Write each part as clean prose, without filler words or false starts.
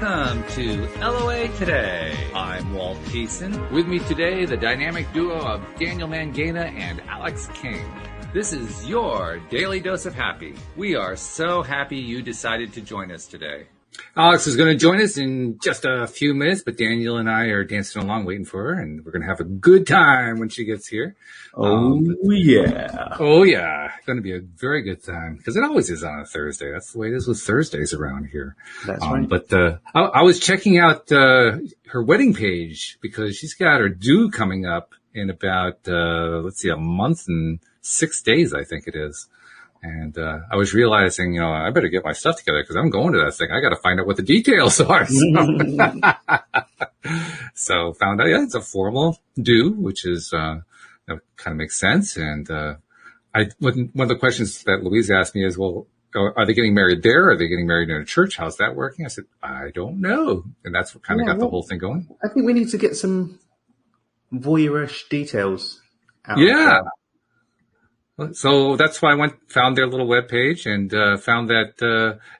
Welcome to LOA Today. I'm Walt. With me today, the dynamic duo of Daniel Mangana and Alyx King. This is your daily dose of happy. We are so happy you decided to join us today. Alyx is going to join us in just a few minutes, but Daniel and I are dancing along waiting for her, and we're going to have a good time when she gets here. Yeah. Oh, yeah. Going to be a very good time, because it always is on a Thursday. That's the way it is with Thursdays around here. That's right. But I was checking out her wedding page, because she's got her due coming up in about, a month and 6 days, I think it is. And I was realizing, I better get my stuff together because I'm going to that thing. I got to find out what the details are. So found out, it's a formal due, which is kind of makes sense. And one of the questions that Louise asked me is, well, are they getting married there? Are they getting married in a church? How's that working? I said, I don't know. And that's what kind of got the whole thing going. I think we need to get some voyeurish details out. Yeah. So that's why I found their little webpage and found that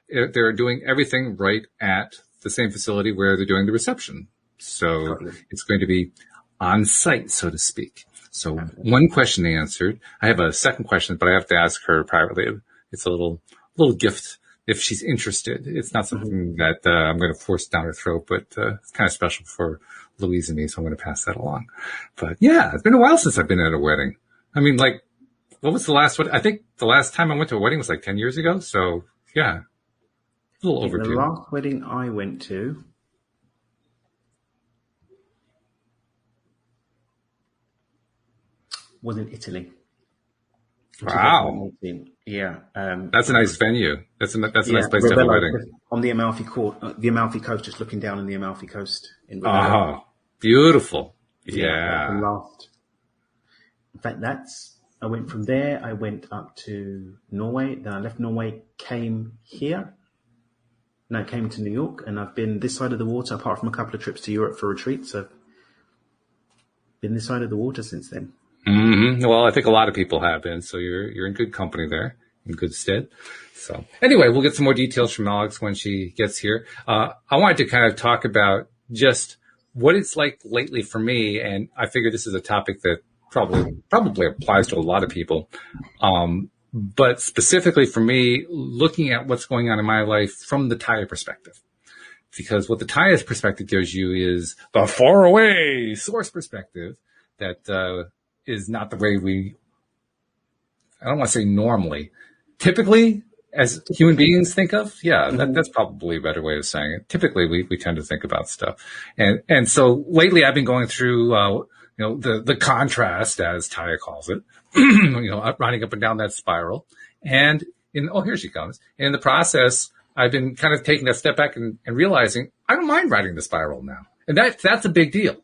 they're doing everything right at the same facility where they're doing the reception. So it's going to be on site, so to speak. So one question answered. I have a second question, but I have to ask her privately. It's a little gift if she's interested. It's not something that I'm going to force down her throat, but it's kind of special for Louise and me, so I'm going to pass that along. But yeah, it's been a while since I've been at a wedding. I mean, what was the last one? I think the last time I went to a wedding was 10 years ago. So, yeah, a little overdue. The last wedding I went to was in Italy. Wow. Yeah. That's a nice venue. That's a nice place to have a wedding. On the Amalfi Coast, just looking down on the Amalfi Coast. Oh, beautiful. Yeah. In fact, I went from there. I went up to Norway. Then I left Norway, came here. No, I came to New York, and I've been this side of the water, apart from a couple of trips to Europe for retreats. I've been this side of the water since then. Mm-hmm. Well, I think a lot of people have been, so you're in good company there, in good stead. So anyway, we'll get some more details from Alyx when she gets here. I wanted to kind of talk about just what it's like lately for me, and I figure this is a topic that probably applies to a lot of people. But specifically for me, looking at what's going on in my life from the Taya perspective. Because what the Taya perspective gives you is the faraway source perspective that is not the way I don't want to say normally, typically as human beings think of. Yeah, that's probably a better way of saying it. Typically we tend to think about stuff. And so lately I've been going through, the contrast, as Taya calls it, running up and down that spiral. And here she comes. And in the process, I've been kind of taking that step back and realizing I don't mind riding the spiral now. And that's a big deal.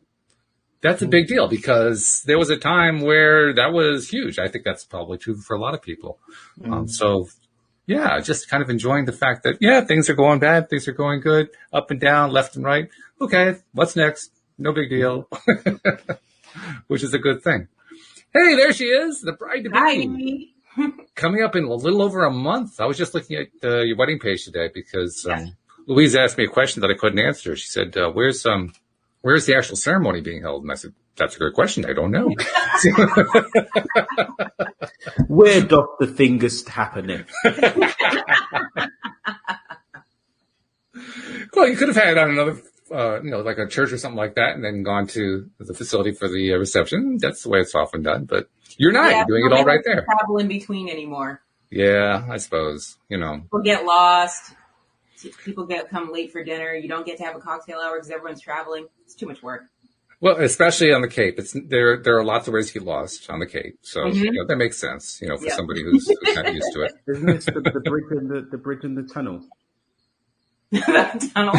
That's a big deal because there was a time where that was huge. I think that's probably true for a lot of people. So yeah, just kind of enjoying the fact that, things are going bad. Things are going good, up and down, left and right. Okay. What's next? No big deal. Which is a good thing. Hey, there she is, the bride-to-be. Coming up in a little over a month. I was just looking at your wedding page today because Louise asked me a question that I couldn't answer. She said, where's the actual ceremony being held? And I said, that's a good question. I don't know. Where doth the thingest happening? Well, you could have had it on another like a church or something like that, and then gone to the facility for the reception. That's the way it's often done, but you're not. You're doing it all right there. Travel in between anymore. Yeah, I suppose, People get lost. People come late for dinner. You don't get to have a cocktail hour because everyone's traveling. It's too much work. Well, especially on the Cape. There are lots of ways to get lost on the Cape. So that makes sense, for somebody who's kind of used to it. Isn't this the bridge and the tunnel? The tunnel.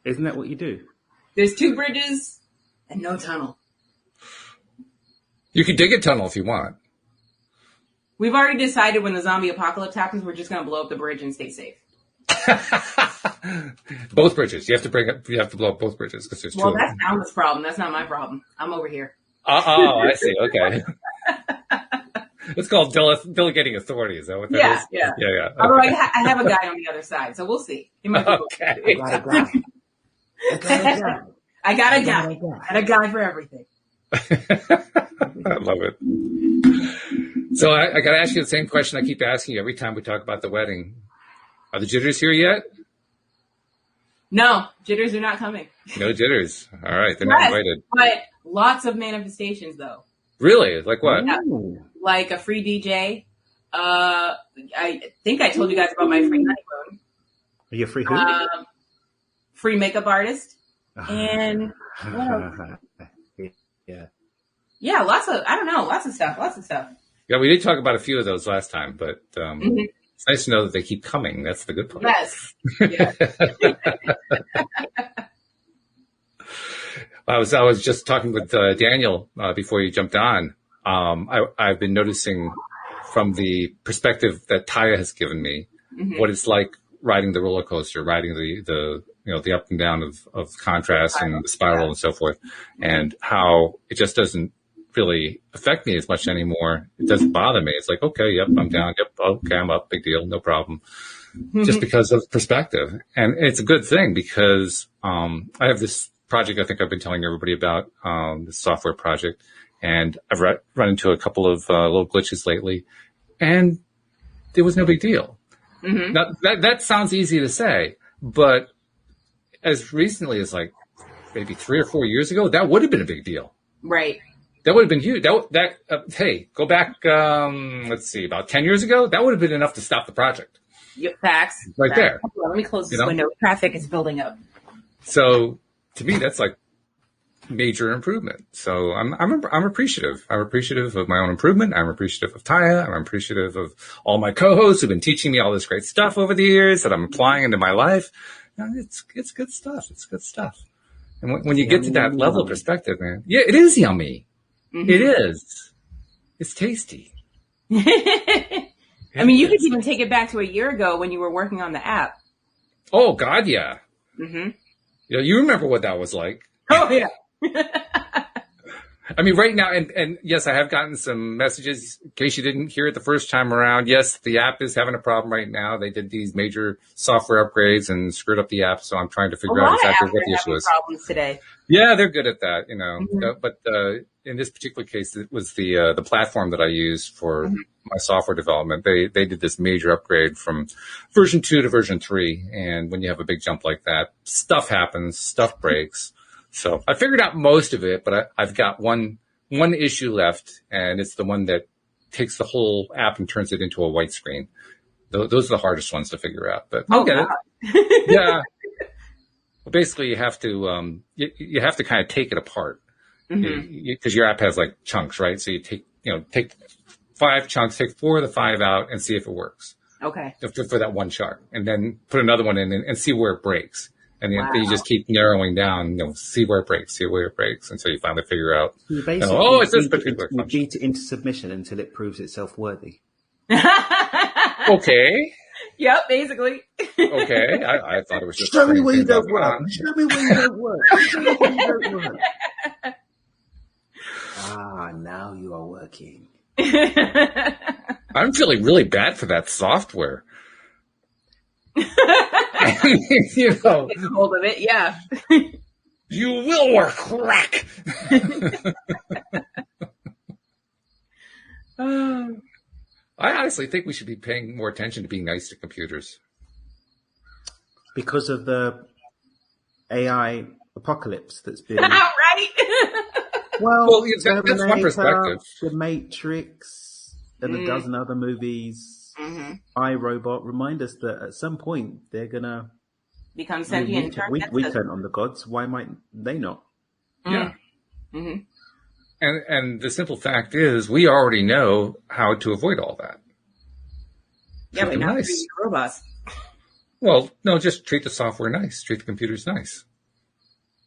Isn't that what you do? There's 2 bridges and no tunnel. You could dig a tunnel if you want. We've already decided when the zombie apocalypse happens, we're just going to blow up the bridge and stay safe. Both bridges. You have to blow up both bridges because there's 2 of them. Well, that's Alma's problem. That's not my problem. I'm over here. Oh, I see. Okay. It's called delegating authority. Is that what that is? Yeah. Yeah. Although I have a guy on the other side, so we'll see. He might be Okay. I got a guy. I got a guy. Got a guy for everything. I love it. So I got to ask you the same question I keep asking you every time we talk about the wedding. Are the jitters here yet? No, jitters are not coming. No jitters. All right, they're not invited. But lots of manifestations, though. Really? Like what? Yeah. Like a free DJ. I think I told you guys about my free honeymoon. Are you a free who? Free makeup artist. And what else? Yeah, lots of stuff. Yeah, we did talk about a few of those last time, but it's nice to know that they keep coming. That's the good part. Yes. Yeah. I was just talking with Daniel before you jumped on. I've been noticing from the perspective that Taya has given me what it's like riding the roller coaster, riding the up and down of contrast and the spiral and so forth, and how it just doesn't really affect me as much anymore. It doesn't bother me. It's like, okay, yep, I'm down. Yep, okay, I'm up. Big deal, no problem. Just because of perspective, and it's a good thing because I have this project I think I've been telling everybody about, this software project, and I've run into a couple of little glitches lately, and there was no big deal. Now, that sounds easy to say, but as recently as like maybe 3 or 4 years ago, that would have been a big deal. Right. That would have been huge. Hey, go back, let's see, about 10 years ago, that would have been enough to stop the project. Yep, facts. Right there. Well, let me close this window. Traffic is building up. So to me, that's like major improvement. So I'm appreciative. I'm appreciative of my own improvement. I'm appreciative of Taya. I'm appreciative of all my co-hosts who've been teaching me all this great stuff over the years that I'm applying into my life. It's good stuff. It's good stuff. And when you get to that level of perspective, man, yeah, it is yummy. It is. It's tasty. I mean, you could even take it back to a year ago when you were working on the app. Oh God, yeah. You remember what that was like. Oh yeah. I mean, right now, and yes, I have gotten some messages. In case you didn't hear it the first time around, yes, the app is having a problem right now. They did these major software upgrades and screwed up the app, so I'm trying to figure out exactly what the issue is. Problems today. Yeah, they're good at that, But in this particular case, it was the platform that I use for my software development. They did this major upgrade from version 2 to version 3, and when you have a big jump like that, stuff happens, stuff breaks. So I figured out most of it, but I've got one issue left, and it's the one that takes the whole app and turns it into a white screen. Those are the hardest ones to figure out, but I'll get it. Yeah. Well, basically, you have to you have to kind of take it apart because your app has like chunks, right? So you take 5 chunks, take 4 of the 5 out, and see if it works. Okay. For that one chart, and then put another one in and see where it breaks. And then you just keep narrowing down, see where it breaks, until you finally figure out, it's this particular function. You beat it into submission until it proves itself worthy. Okay. Yep, basically. Okay. I thought it was just... Show me where you don't work. Show me where you don't work. Show me where you don't work. Now you are working. I'm feeling really bad for that software. Get hold of it, yeah. You will work, crack. I honestly think we should be paying more attention to being nice to computers. Because of the AI apocalypse that's been... Right? Well, that's one perspective. The Matrix and a dozen other movies... iRobot remind us that at some point they're gonna become sentient. We turn on the gods. Why might they not? Yeah. And the simple fact is, we already know how to avoid all that. Yeah, but not treat robots. Well, no, just treat the software nice. Treat the computers nice.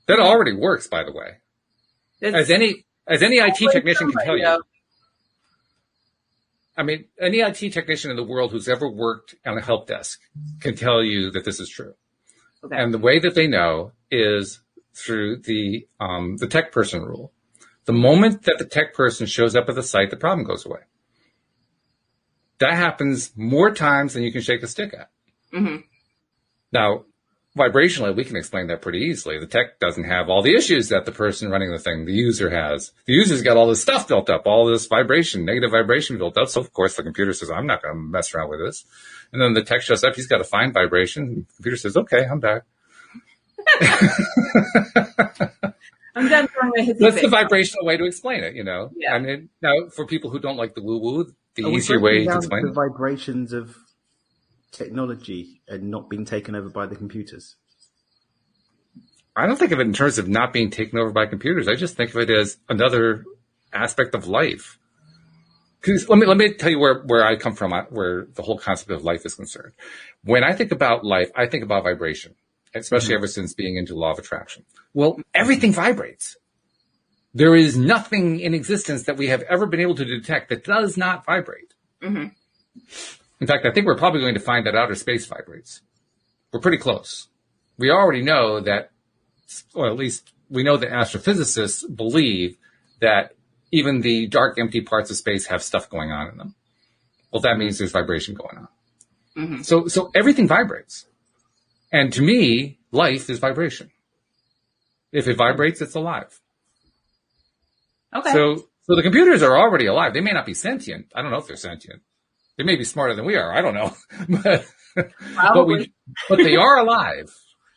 That already works, by the way. As any IT technician can tell you. I mean, any IT technician in the world who's ever worked on a help desk can tell you that this is true. Okay. And the way that they know is through the tech person rule. The moment that the tech person shows up at the site, the problem goes away. That happens more times than you can shake a stick at. Mm-hmm. Now, vibrationally, we can explain that pretty easily. The tech doesn't have all the issues that the person running the thing, the user, has. The user's got all this stuff built up, all this vibration, negative vibration built up. So, of course, the computer says, I'm not going to mess around with this. And then the tech shows up. He's got a fine vibration. The computer says, okay, I'm back. I'm done throwing my hissy That's fit. the vibrational way to explain it, Yeah. I mean, now, for people who don't like the woo-woo, the easier way to explain the it. vibrations of technology and not being taken over by the computers. I don't think of it in terms of not being taken over by computers. I just think of it as another aspect of life. Because let me tell you where I come from, where the whole concept of life is concerned. When I think about life, I think about vibration, especially ever since being into law of attraction. Well, everything vibrates. There is nothing in existence that we have ever been able to detect that does not vibrate. Mm-hmm. In fact, I think we're probably going to find that outer space vibrates. We're pretty close. We already know that, or at least we know that astrophysicists believe that even the dark, empty parts of space have stuff going on in them. Well, that means there's vibration going on. Mm-hmm. So everything vibrates. And to me, life is vibration. If it vibrates, it's alive. Okay. So the computers are already alive. They may not be sentient. I don't know if they're sentient. They may be smarter than we are. I don't know. but they are alive.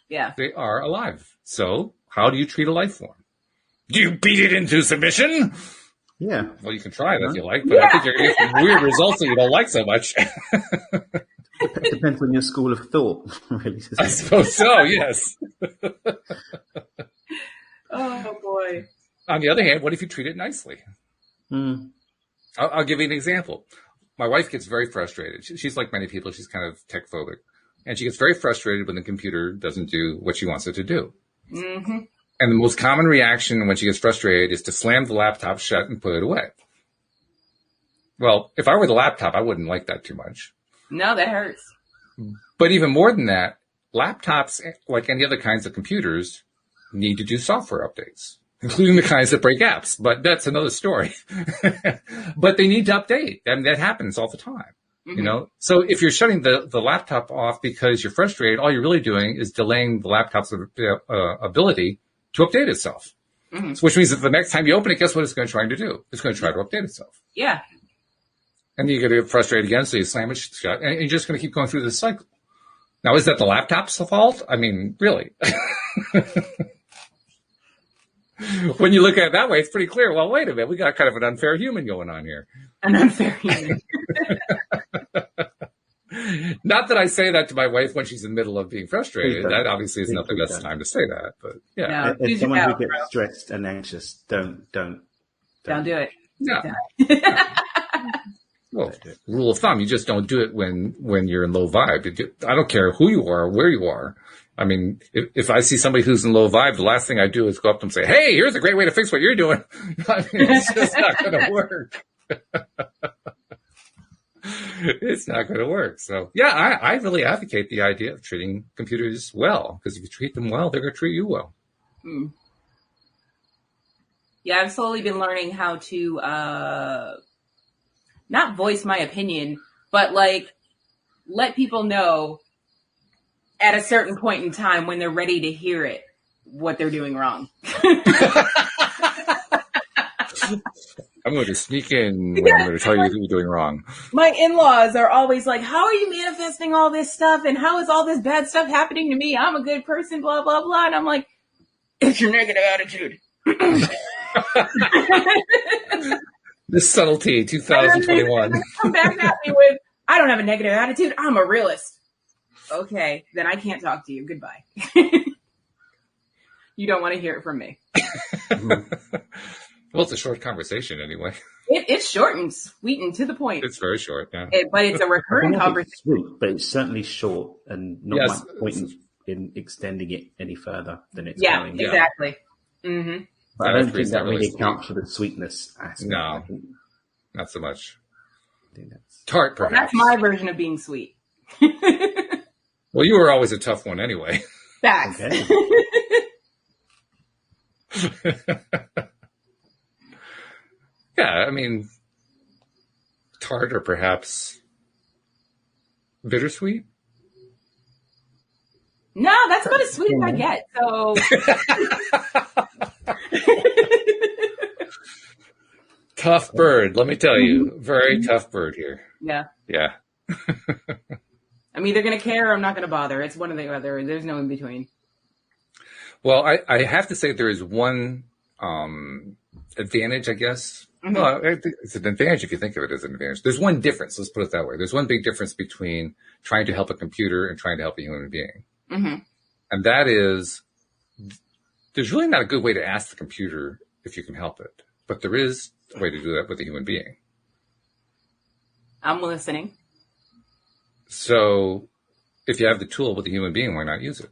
Yeah. They are alive. So how do you treat a life form? Do you beat it into submission? Yeah. Well, you can try it if you like, but I think you're going to get some weird results that you don't like so much. Depends on your school of thought, really. I suppose so, yes. Oh, boy. On the other hand, what if you treat it nicely? I'll give you an example. My wife gets very frustrated. She's like many people. She's kind of tech phobic. And she gets very frustrated when the computer doesn't do what she wants it to do. Mm-hmm. And the most common reaction when she gets frustrated is to slam the laptop shut and put it away. Well, if I were the laptop, I wouldn't like that too much. No, that hurts. But even more than that, laptops, like any other kinds of computers, need to do software updates, including the kinds that break apps. But that's another story. But they need to update. I mean, that happens all the time. Mm-hmm. So if you're shutting the laptop off because you're frustrated, all you're really doing is delaying the laptop's ability to update itself. Mm-hmm. Which means that the next time you open it, guess what it's going to try to do? It's going to try to update itself. Yeah. And then you're going to get frustrated again, so you slam it shut, and you're just going to keep going through this cycle. Now, is that the laptop's fault? I mean, really? When you look at it that way, it's pretty clear. Well, wait a minute. We got kind of an unfair human going on here. An unfair human. Not that I say that to my wife when she's in the middle of being frustrated. That obviously is not the best time to say that. But yeah. No, As someone who gets stressed and anxious, don't do it. No. Well, rule of thumb, you just don't do it when you're in low vibe. I don't care who you are or where you are. I mean, if I see somebody who's in low vibe, the last thing I do is go up to them and say, hey, here's a great way to fix what you're doing. I mean, it's just not going to work. It's not going to work. So, yeah, I really advocate the idea of treating computers well, because if you treat them well, they're going to treat you well. Yeah, I've slowly been learning how to not voice my opinion, but like let people know at a certain point in time when they're ready to hear it, what they're doing wrong. I'm going to sneak in when I'm going to tell you what you're doing wrong. My in-laws are always like, how are you manifesting all this stuff? And how is all this bad stuff happening to me? I'm a good person, blah, blah, blah. And I'm like, it's your negative attitude. This subtlety, 2021. Come back at me with, I don't have a negative attitude. I'm a realist. Okay, then I can't talk to you. Goodbye. You don't want to hear it from me. Well, it's a short conversation anyway. It's short and sweet and to the point. It's very short, yeah. But it's a recurring conversation. It's sweet, but it's certainly short and not Yes. much point in extending it any further than it's Yeah, going. exactly. Mm-hmm. But I don't think that really accounts for the sweetness aspect. No, not so much. I think that's Tart, Well, perhaps. that's my version of being sweet. Well, you were always a tough one anyway. Facts. okay. Yeah, I mean, tart or perhaps Bittersweet? No, that's about as sweet as I get. So Tough bird, let me tell you. Very tough bird here. yeah, Yeah. I'm either going to care or I'm not going to bother. It's one or the other. There's no in between. Well, I have to say there is one advantage, I guess. Mm-hmm. Well, it's an advantage if you think of it as an advantage. There's one difference. Let's put it that way. There's one big difference between trying to help a computer and trying to help a human being. Mm-hmm. And that is, there's really not a good way to ask the computer if you can help it. But there is a way to do that with a human being. I'm listening. So if you have the tool with a human being, why not use it?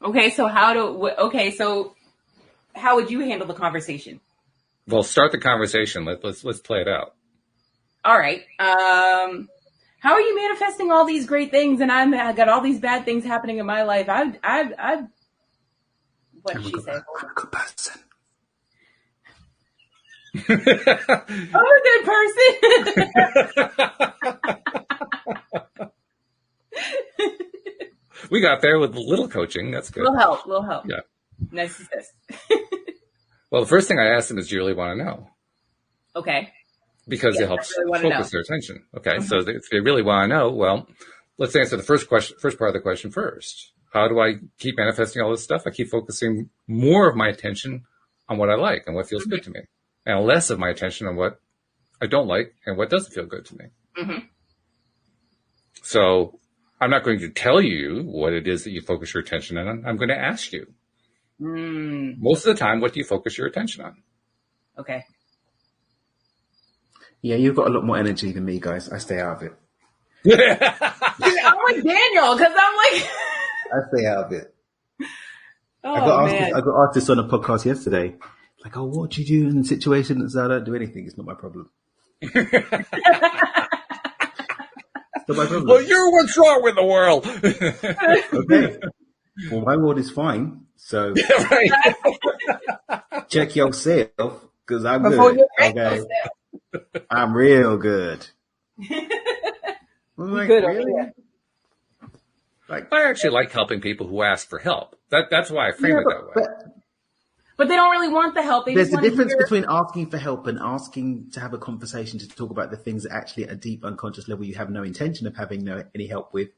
Okay, so how would you handle the conversation? Well, start the conversation. Let's play it out. All right. How are you manifesting all these great things, and I got all these bad things happening in my life? What did she say? I'm a good person. I'm a good person. We got there with a little coaching. That's good. Little help. Yeah. Nice assist. Well, the first thing I asked them is, do you really want to know? Okay. Because Yeah, it helps I really wanna focus know. their attention. Okay. So if they really want to know, well, let's answer the first part of the question first. How do I keep manifesting all this stuff? I keep focusing more of my attention on what I like and what feels good to me, and less of my attention on what I don't like and what doesn't feel good to me. Mm-hmm. So I'm not going to tell you what it is that you focus your attention on. I'm going to ask you. Most of the time, what do you focus your attention on? Okay. Yeah, you've got a lot more energy than me, guys. I stay out of it. I'm like Daniel, because I'm like, I stay out of it. oh man. I got asked this on a podcast yesterday. Like, oh, what do you do in situations that I don't do anything? It's not my problem. It's not my problem. Well, you're what's wrong with the world. Okay. Well, my world is fine. So Yeah, right. check yourself, because I'm Before good. you wreck Okay. yourself. I'm real good. I'm like, Good over really? here. Like, I actually like helping people who ask for help. That's why I frame it that way. But they don't really want the help. They There's just a want to difference hear. between asking for help and asking to have a conversation to talk about the things that actually at a deep unconscious level you have no intention of having any help with,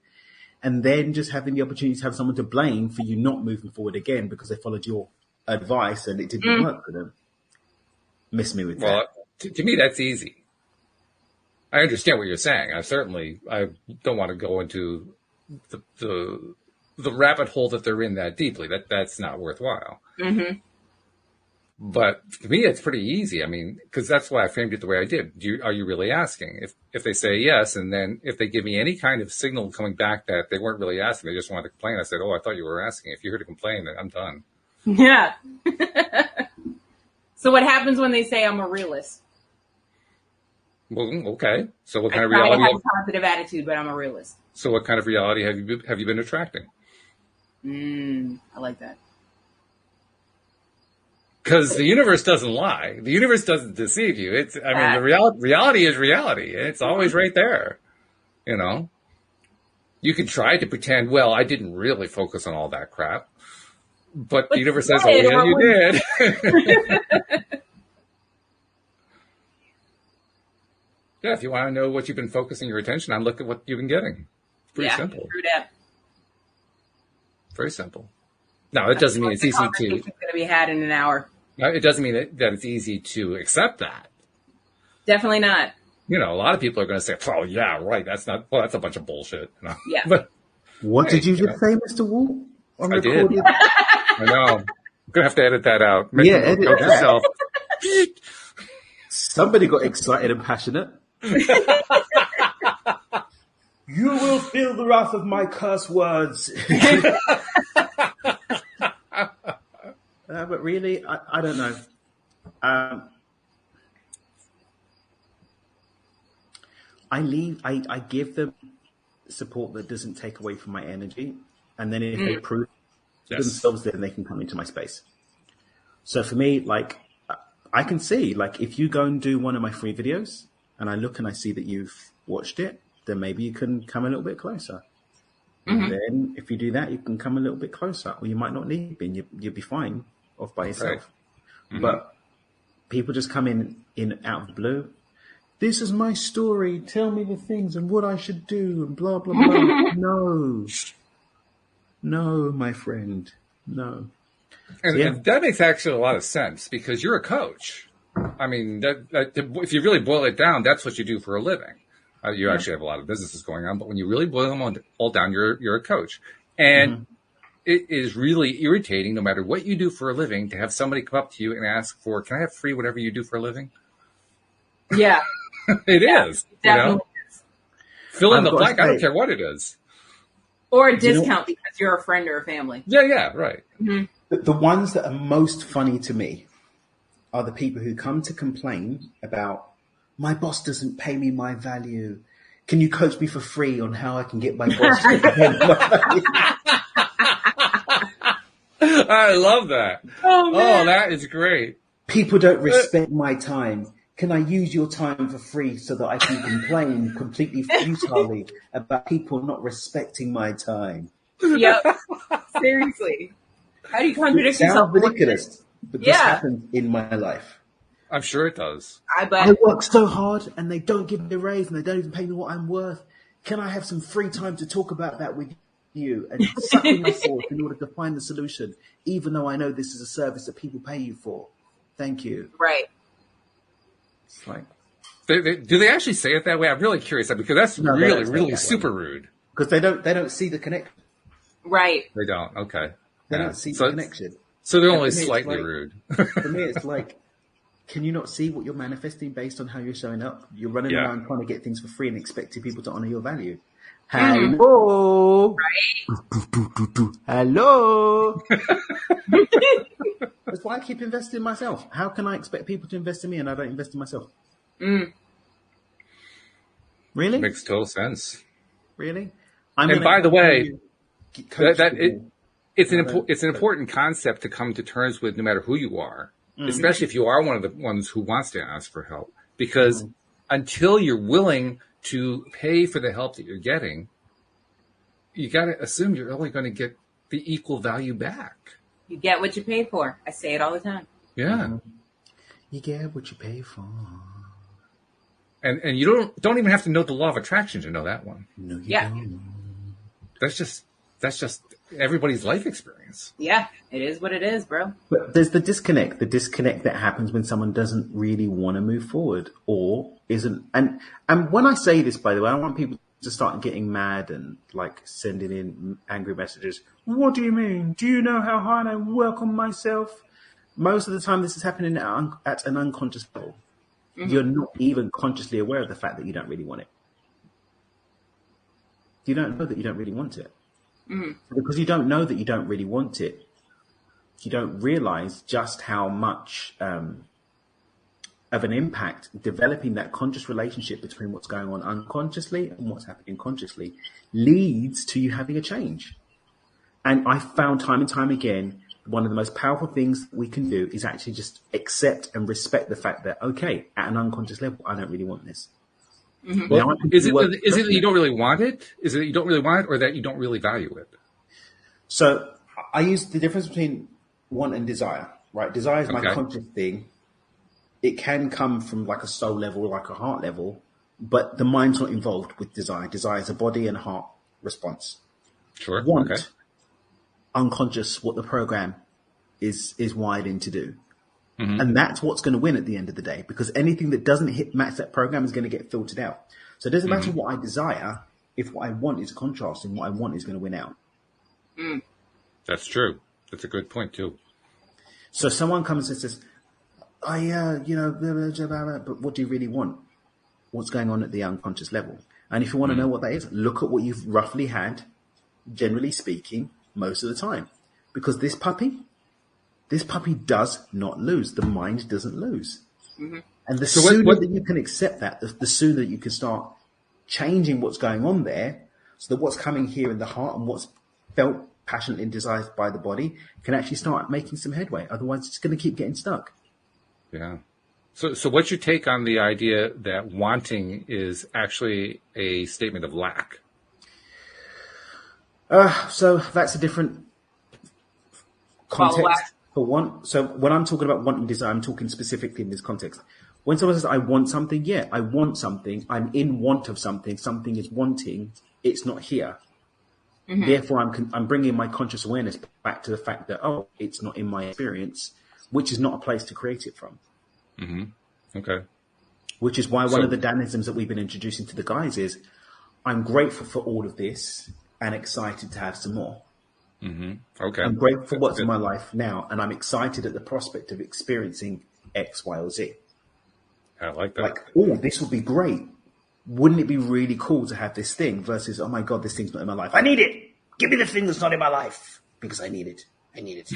and then just having the opportunity to have someone to blame for you not moving forward again because they followed your advice and it didn't work for them. Miss me with Well, that. to me, that's easy. I understand what you're saying. I don't want to go into the rabbit hole that they're in that deeply. That's not worthwhile. Mm-hmm. But to me, it's pretty easy. I mean, because that's why I framed it the way I did. Are you really asking? If they say yes, and then if they give me any kind of signal coming back that they weren't really asking, they just wanted to complain, I said, oh, I thought you were asking. If you're here to complain, then I'm done. Yeah. So what happens when they say I'm a realist? Well, okay. So what I kind of try to reality? have a positive attitude, but I'm a realist. So what kind of reality have you been attracting? I like that. Because the universe doesn't lie. The universe doesn't deceive you. The reality is reality. It's always right there. You know, you can try to pretend, well, I didn't really focus on all that crap, but the universe says, oh, yeah, you did. Yeah, if you want to know what you've been focusing your attention on, look at what you've been getting. It's pretty simple. True that. Very simple. Now, it doesn't mean it's easy to. Conversation's going to be had in an hour. No, it doesn't mean that it's easy to accept that. Definitely not. You know, a lot of people are going to say, "Oh, yeah, right. That's a bunch of bullshit." You know? Yeah. But What did you just say, Mr. Walt? I did. I know. I'm gonna have to edit that out. Yeah, edit note that. yourself. Somebody got excited and passionate. You will feel the wrath of my curse words. But really, I don't know. I give them support that doesn't take away from my energy. And then if they prove themselves, then they can come into my space. So for me, like, I can see, like, if you go and do one of my free videos and I look and I see that you've watched it, then maybe you can come a little bit closer. Mm-hmm. And then if you do that, you can come a little bit closer, or you might not need to be, and you'll be fine off by yourself. Right. Mm-hmm. But people just come in out of the blue. This is my story. Tell me the things and what I should do and blah, blah, blah. No, my friend. No. And that makes actually a lot of sense because you're a coach. I mean, if you really boil it down, that's what you do for a living. You actually have a lot of businesses going on, but when you really boil them all down, you're a coach. And it is really irritating, no matter what you do for a living, to have somebody come up to you and ask for, can I have free whatever you do for a living? Yeah. It is. Definitely is. Fill in the blank. I don't care what it is. Or a discount because you're a friend or a family. Yeah, right. Mm-hmm. The ones that are most funny to me are the people who come to complain about, my boss doesn't pay me my value. Can you coach me for free on how I can get my boss to pay me my value? I love that. Oh, man. That is great. People don't respect my time. Can I use your time for free so that I can complain completely futilely about people not respecting my time? Yep. Seriously. How do you contradict It yourself? sounds ridiculous, but this happens in my life. I'm sure it does. I work so hard and they don't give me a raise and they don't even pay me what I'm worth. Can I have some free time to talk about that with you and suck in my force in order to find the solution, even though I know this is a service that people pay you for? Thank you. Right. It's like, Do they actually say it that way? I'm really curious because that's really super rude. Because they don't see the connection. Right. They don't. Okay. They don't see the connection. So they're only slightly rude. For me, it's like, can you not see what you're manifesting based on how you're showing up? You're running around trying to get things for free and expecting people to honor your value. Hello. Right. Hello. That's why I keep investing in myself. How can I expect people to invest in me and I don't invest in myself? Really? Makes total sense. Really? And by the way, it's an important concept to come to terms with no matter who you are, especially if you are one of the ones who wants to ask for help. Because until you're willing to pay for the help that you're getting, you got to assume you're only going to get the equal value back. You get what you pay for. I say it all the time. Yeah. You get what you pay for. And you don't even have to know the law of attraction to know that one. No, you don't. That's just everybody's life experience. Yeah, it is what it is, bro. But there's the disconnect that happens when someone doesn't really want to move forward or isn't. And when I say this, by the way, I don't want people to start getting mad and like sending in angry messages. What do you mean? Do you know how hard I work on myself? Most of the time this is happening at an unconscious level. Mm-hmm. You're not even consciously aware of the fact that you don't really want it. You don't know that you don't really want it. Mm-hmm. Because you don't know that you don't really want it, you don't realize just how much of an impact developing that conscious relationship between what's going on unconsciously and what's happening consciously leads to you having a change. And I found time and time again, one of the most powerful things we can do is actually just accept and respect the fact that, okay, at an unconscious level, I don't really want this. Mm-hmm. Well, is it that you don't really want it? Is it that you don't really want it or that you don't really value it? So I use the difference between want and desire, right? Desire is my conscious thing. It can come from like a soul level, like a heart level, but the mind's not involved with desire. Desire is a body and heart response. Sure. Want, unconscious, what the program is wired in to do. Mm-hmm. And that's what's going to win at the end of the day, because anything that doesn't match that program is going to get filtered out. So it doesn't matter what I desire if what I want is contrast and what I want is going to win out. Mm. That's true. That's a good point too. So someone comes and says, blah, blah, blah, blah, but what do you really want? What's going on at the unconscious level? And if you want to know what that is, look at what you've roughly had, generally speaking, most of the time. Because this puppy does not lose. The mind doesn't lose. Mm-hmm. And the sooner that you can accept that, the sooner that you can start changing what's going on there, so that what's coming here in the heart and what's felt passionately and desired by the body can actually start making some headway. Otherwise, it's going to keep getting stuck. Yeah. So what's your take on the idea that wanting is actually a statement of lack? So that's a different Follow context lack. for want. So when I'm talking about wanting desire, I'm talking specifically in this context. When someone says, I want something, yeah, I want something. I'm in want of something. Something is wanting. It's not here. Mm-hmm. Therefore, I'm bringing my conscious awareness back to the fact that, oh, it's not in my experience, which is not a place to create it from. Mm-hmm. Okay. Which is why one of the Danisms that we've been introducing to the guys is, I'm grateful for all of this and excited to have some more. Mm-hmm. Okay. I'm grateful for what's in my life now, and I'm excited at the prospect of experiencing X, Y, or Z. I like that. Like, oh, this would be great. Wouldn't it be really cool to have this thing versus, oh my God, this thing's not in my life. I need it. Give me the thing that's not in my life because I need it. I need it.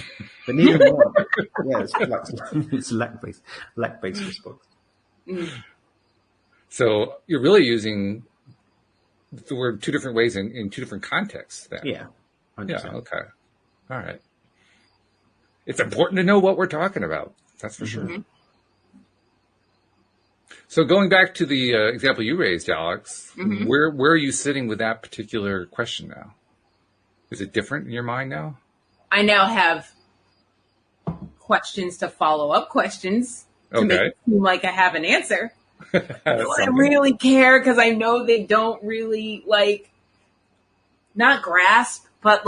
But neither one. Yeah, it's lack-based response. So you're really using the word two different ways in two different contexts then. Yeah. 100%. Yeah. Okay. All right. It's important to know what we're talking about. That's for sure. So going back to the example you raised, Alyx, where are you sitting with that particular question now? Is it different in your mind now? I now have questions to follow up questions to make it seem like I have an answer. I really care because I know they don't really not grasp, but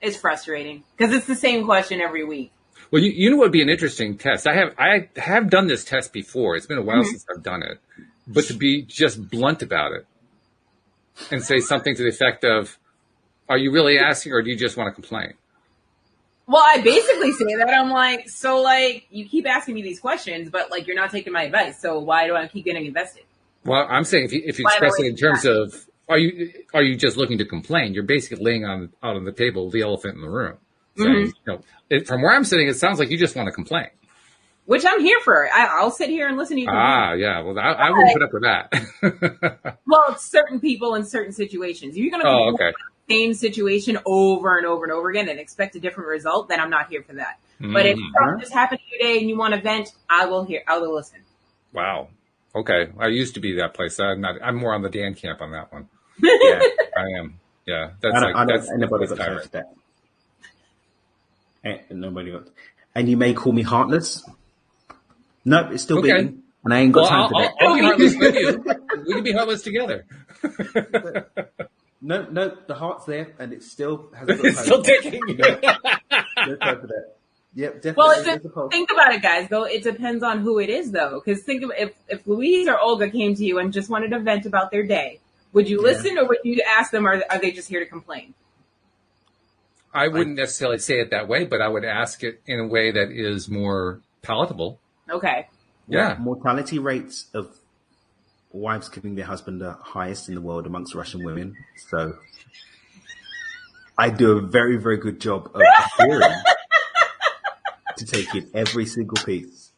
it's frustrating because it's the same question every week. Well, you know what would be an interesting test? I have done this test before. It's been a while since I've done it. But to be just blunt about it and say something to the effect of, are you really asking or do you just want to complain? Well, I basically say that. I'm like, so you keep asking me these questions, but you're not taking my advice. So why do I keep getting invested? Well, I'm saying if you express it in terms of, are you just looking to complain? You're basically laying out on the table the elephant in the room. Saying, from where I'm sitting, it sounds like you just want to complain. Which I'm here for. I'll sit here and listen to you complain. Yeah. Well, I wouldn't put up with that. Well, it's certain people in certain situations. If you're going to complain about the same situation over and over and over again and expect a different result, then I'm not here for that. But if something just happened to you today and you want to vent, I will listen. Wow. Okay. I used to be that place. I'm more on the Dan camp on that one. Yeah, I am. Yeah. That's nobody got time for that. Nobody got. And you may call me heartless. No, it's still beating, and I ain't got time for that. I'll be heartless with you. We can be heartless together. No, the heart's there, and it still has. It's still ticking. No time for that. Yep, definitely. Well, think about it, guys. Though it depends on who it is, though. Because think of if Louise or Olga came to you and just wanted to vent about their day, would you listen or would you ask them, or are they just here to complain? I wouldn't necessarily say it that way, but I would ask it in a way that is more palatable. Okay. Yeah. Mortality rates of wives killing their husband are highest in the world amongst Russian women. So I do a very, very good job of appearing to take in every single piece,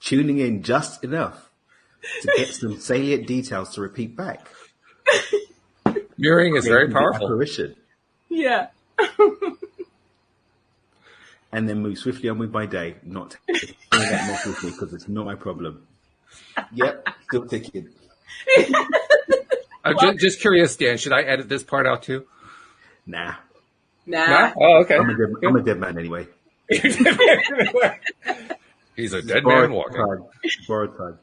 tuning in just enough to get some salient details to repeat back. Mirroring is very powerful. Apparition. Yeah. And then move swiftly on with my day, not taking that mess with me because it's not my problem. Yep, still ticking. I'm just curious, Dan, should I edit this part out too? Nah? Oh, okay. I'm a dead man anyway. He's a dead man walking. Borrowed time.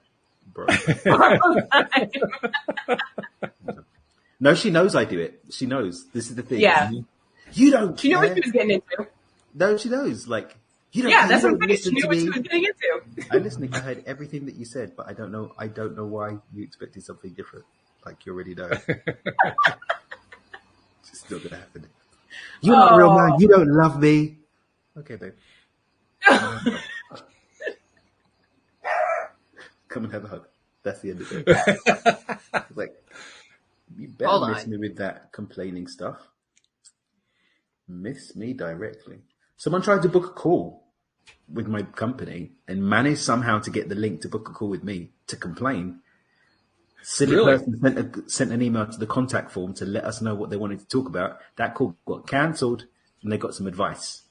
No, she knows I do it. She knows. This is the thing. Yeah. You don't. She knew what she was getting into. No, she knows. You don't. Yeah, that's what I'm saying. Listen She knew to what me. she was getting into. I'm listening. I heard everything that you said, but I don't know. I don't know why you expected something different. You already know. It's still gonna happen. You're not real man. You don't love me. Okay, babe. Come and have a hug. That's the end of it. It's you better miss me with that complaining stuff. Miss me directly. Someone tried to book a call with my company and managed somehow to get the link to book a call with me to complain. Silly person sent an email to the contact form to let us know what they wanted to talk about. That call got cancelled and they got some advice.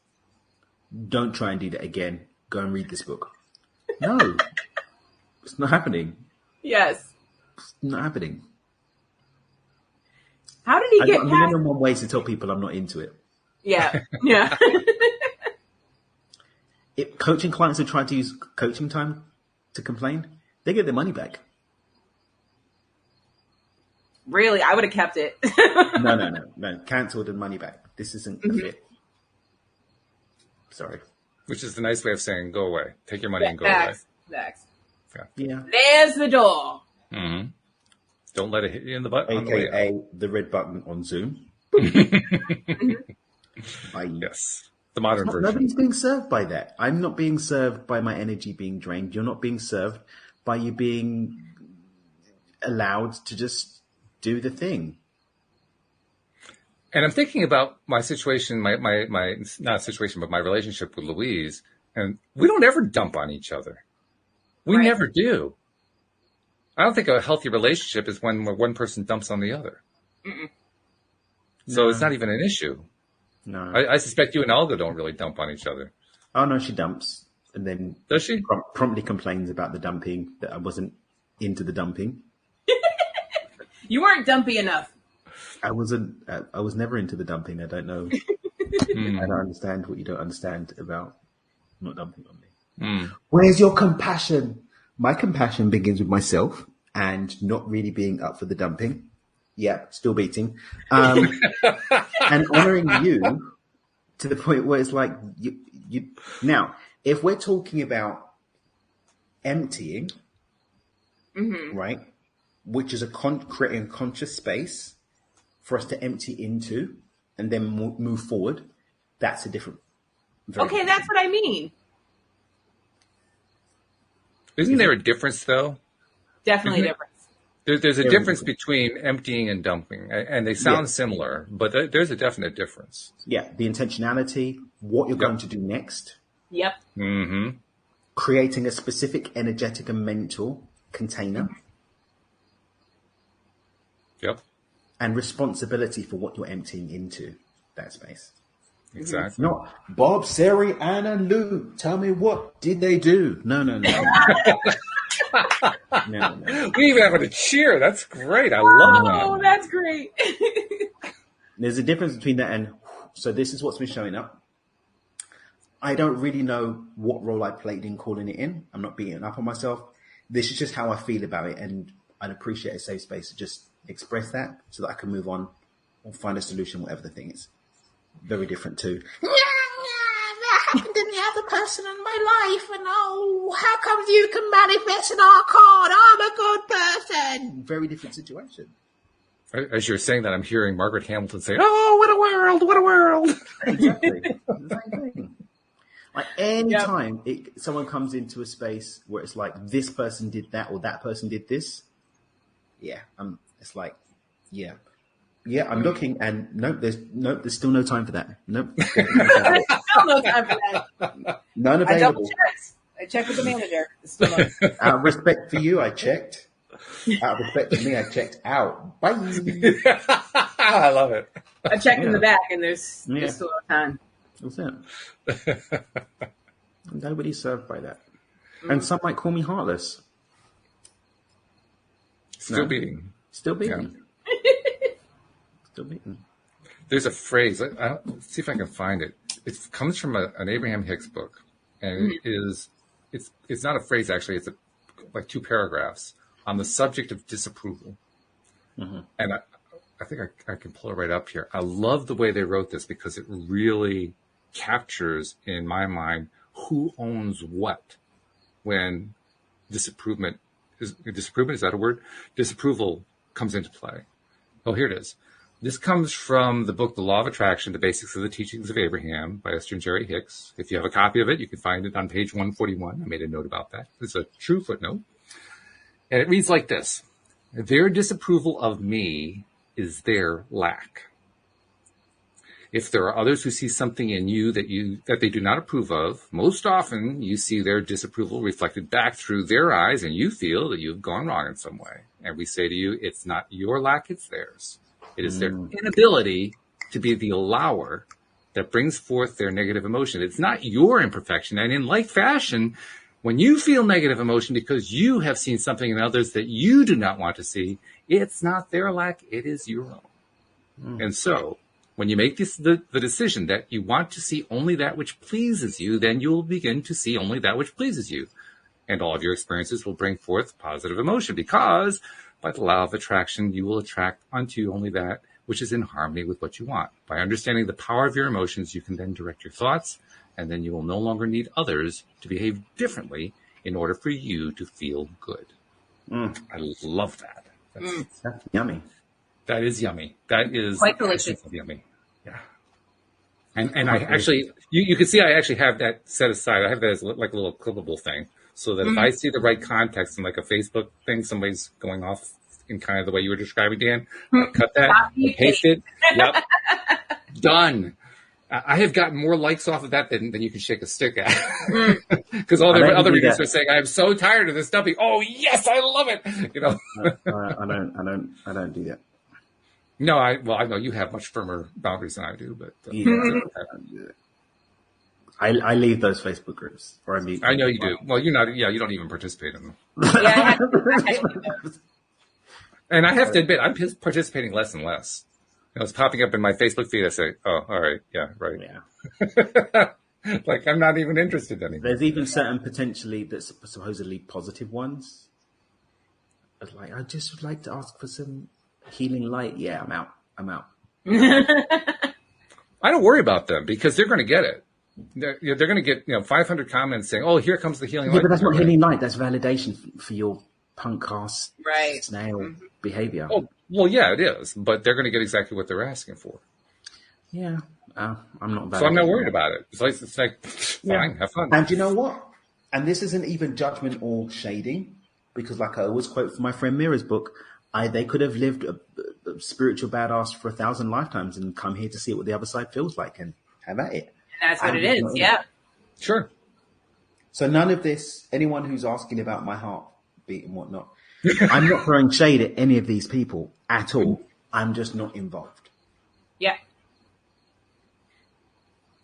don't try and do that again. Go and read this book. No, it's not happening. Yes. It's not happening. How did he I've get got a past? million and one ways to tell people I'm not into it. Yeah. Yeah. If coaching clients who try to use coaching time to complain, they get their money back. Really, I would have kept it. No. Cancelled and money back. This isn't a fit. Sorry. Which is the nice way of saying go away. Take your money and go Facts. Yeah. There's the door. away. Mm-hmm. Don't let it hit you in the butt. On the way out. AKA the red button on Zoom. Yes. The modern version. Nobody's being served by that. I'm not being served by my energy being drained. You're not being served by you being allowed to just do the thing. And I'm thinking about my situation, my not situation, but my relationship with Louise. And we don't ever dump on each other. We Right. never do. I don't think a healthy relationship is when one person dumps on the other. So it's not even an issue. No. I suspect you and Olga don't really dump on each other. Oh, no, she dumps. And then Does she? promptly complains about the dumping, that I wasn't into the dumping. You weren't dumpy enough. I was never into the dumping. I don't know. I don't understand what you don't understand about not dumping on me. Where's your compassion? My compassion begins with myself and not really being up for the dumping. Yeah, still beating. And honoring you to the point where it's like, you. Now, if we're talking about emptying, right, which is creating a conscious space for us to empty into and then move forward, that's a different. Okay, that's what I mean. Isn't there a difference, though? Definitely different. There's a difference between emptying and dumping, and they sound similar, but there's a definite difference. Yeah, the intentionality, what you're going to do next, Yep. Mm-hmm. creating a specific energetic and mental container, Yep, and responsibility for what you're emptying into that space. exactly. Not Bob, Sari, Anna, Lou. Tell me, what did they do? No. No. We even have a cheer. That's great. I love that. Oh, that's great. There's a difference between that and, so this is what's been showing up. I don't really know what role I played in calling it in. I'm not beating up on myself. This is just how I feel about it. And I'd appreciate a safe space to just express that so that I can move on or find a solution, whatever the thing is. Very different to, that happened in the other person in my life, and oh, how come you can manifest an archon? I'm a good person. Very different situation. As you're saying that, I'm hearing Margaret Hamilton say, "Oh, what a world! What a world!" Exactly. The same thing. Like any time someone comes into a space where it's like this person did that or that person did this, it's like, I'm looking and there's still no time for that. Nope. Still no time for that. None I available. double checked. I checked with the manager. It's still no. Out of respect for you, I checked. Out of respect for me, I checked out. Bye. I love it. I checked in the back, and there's still no time. What's that? Nobody's served by that. And some might call me heartless. Still beating. Still beating. Still beating. There's a phrase. Let's see if I can find it. It comes from an Abraham Hicks book, and it's not a phrase actually. It's like 2 paragraphs on the subject of disapproval. And I think I can pull it right up here. I love the way they wrote this because it really captures in my mind who owns what when disapproval is that a word? Disapproval comes into play. Oh, here it is. This comes from the book, The Law of Attraction, The Basics of the Teachings of Abraham by Esther and Jerry Hicks. If you have a copy of it, you can find it on page 141. I made a note about that. It's a true footnote. And it reads like this. Their disapproval of me is their lack. If there are others who see something in you that they do not approve of, most often you see their disapproval reflected back through their eyes and you feel that you've gone wrong in some way. And we say to you, it's not your lack, it's theirs. It is their inability to be the allower that brings forth their negative emotion. It's not your imperfection. And in like fashion, when you feel negative emotion because you have seen something in others that you do not want to see, it's not their lack, it is your own. And so when you make the decision that you want to see only that which pleases you, then you'll begin to see only that which pleases you. And all of your experiences will bring forth positive emotion, because by the law of attraction, you will attract unto only that which is in harmony with what you want. By understanding the power of your emotions, you can then direct your thoughts, and then you will no longer need others to behave differently in order for you to feel good. I love that. That's yummy. That is yummy. That is Quite delicious. Yummy. Yeah. And I actually, you can see I actually have that set aside. I have that as like a little clippable thing, so that if I see the right context in like a Facebook thing, somebody's going off in kind of the way you were describing, Dan, I cut that, I paste it. Yep. Done. I have gotten more likes off of that than you can shake a stick at. Because all the other readers are saying, I'm so tired of this dumping. Oh yes, I love it. You know. I don't do that. No, I know you have much firmer boundaries than I do, but I leave those Facebook groups, or I meet. I know you do. Well, you're not. Yeah, you don't even participate in them. Yeah, And I have to admit, I'm participating less and less. You know, it's popping up in my Facebook feed. I say, "Oh, all right, yeah, right." Yeah. Like I'm not even interested anymore. There's even certain potentially that's supposedly positive ones. Like, I just would like to ask for some healing light. Yeah, I'm out. I don't worry about them because they're going to get it. They're going to get 500 comments saying, "Oh, here comes the healing light." Yeah, but that's not healing light. That's validation for your punk ass snail behavior. Oh, well, yeah, it is, but they're going to get exactly what they're asking for. Yeah, I'm not. So I'm not worried about it. It's like fine, have fun. And you know what? And this isn't even judgment or shading, because like I always quote from my friend Mira's book, they could have lived a spiritual badass for 1,000 lifetimes and come here to see what the other side feels like and have at it. And that's what it is. Yeah. Sure. So none of this, anyone who's asking about my heartbeat and whatnot, I'm not throwing shade at any of these people at all. I'm just not involved. Yeah.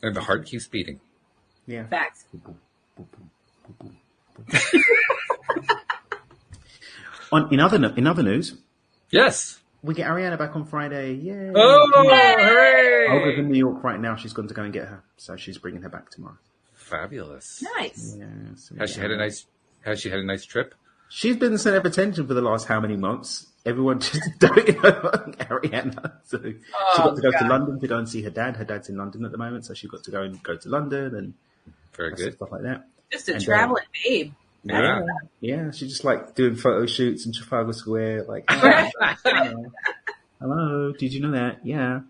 And the heart keeps beating. Yeah. Facts. In other news, Yes. we get Ariana back on Friday. Yay! Oh, hooray! Olga's in New York right now. She's gone to go and get her, so she's bringing her back tomorrow. Fabulous. Nice. Yeah, so Has she had a nice trip? She's been the center of attention for the last how many months? Everyone just doting over Ariana. So she got to go to London to go and see her dad. Her dad's in London at the moment, so she got to go to London and Very good. stuff like that. Just a traveling babe. Yeah, she just like doing photo shoots in Trafalgar Square. Like, hello, did you know that? Yeah.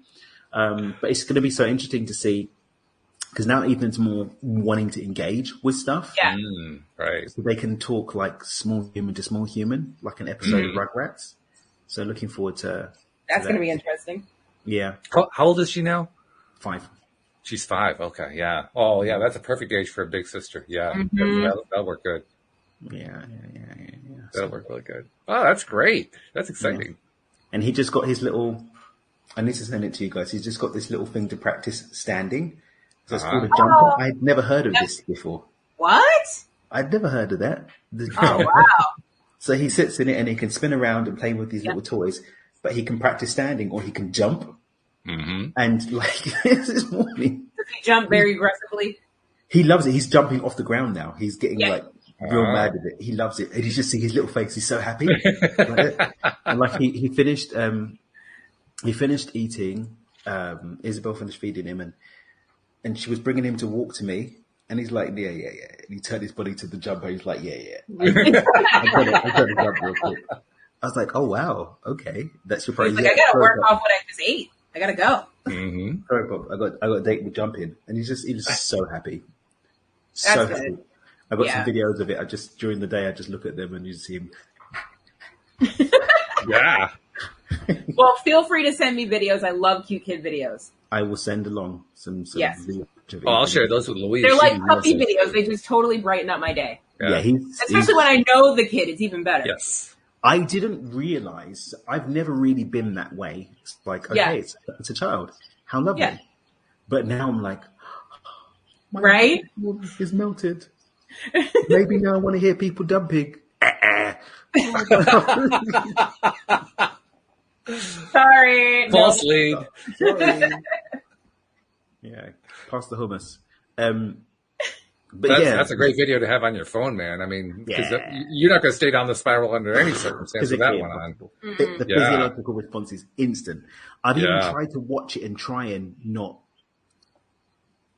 But it's going to be so interesting to see, because now Ethan's more wanting to engage with stuff. Yeah. Right. So they can talk like small human to small human, like an episode of Rugrats. So looking forward to That's that. going to be interesting. Yeah. How old is she now? 5. She's 5. Okay. Yeah. Oh, yeah. That's a perfect age for a big sister. Yeah. That'll work good. Yeah. That'll work really good. Oh, that's great. That's exciting. Yeah. And he just got his little, I need to send it to you guys. He's just got this little thing to practice standing. So it's called a jumper. I'd never heard of this before. What? I'd never heard of that. Oh, wow. So he sits in it and he can spin around and play with these little toys, but he can practice standing or he can jump. And like this morning, Does he jump very aggressively? he loves it. He's jumping off the ground now. He's getting like real mad at it. He loves it. And you just see his little face. He's so happy. And like he finished eating. Isabel finished feeding him and she was bringing him to walk to me. And he's like, yeah. And he turned his body to the jumper. He's like, yeah. I got to jump real quick. I was like, oh, wow. Okay. That's your prize. He's like, I got to work off what I just ate. I got to go. Sorry, Bob. I got a date with jumping. And he was so happy. That's good. Happy. I got some videos of it. During the day, I just look at them and you see him. Yeah. Well, feel free to send me videos. I love cute kid videos. I will send along some videos. Oh, I'll share those with Louise. They're like puppy videos. They just totally brighten up my day. Yeah, especially when I know the kid. It's even better. Yes. I didn't realize, I've never really been that way. It's like, okay, it's a child. How lovely. Yeah. But now I'm like, my Right? heart is melted. Maybe now I want to hear people dumping. Sorry. False No. lead. Sorry. Yeah, pass the hummus. But That's a great video to have on your phone, man. I mean, because Yeah. you're not going to stay down the spiral under any circumstance with that physically one on. impossible. The Yeah. physiological response is instant. I've even Yeah. tried to watch it and try and not.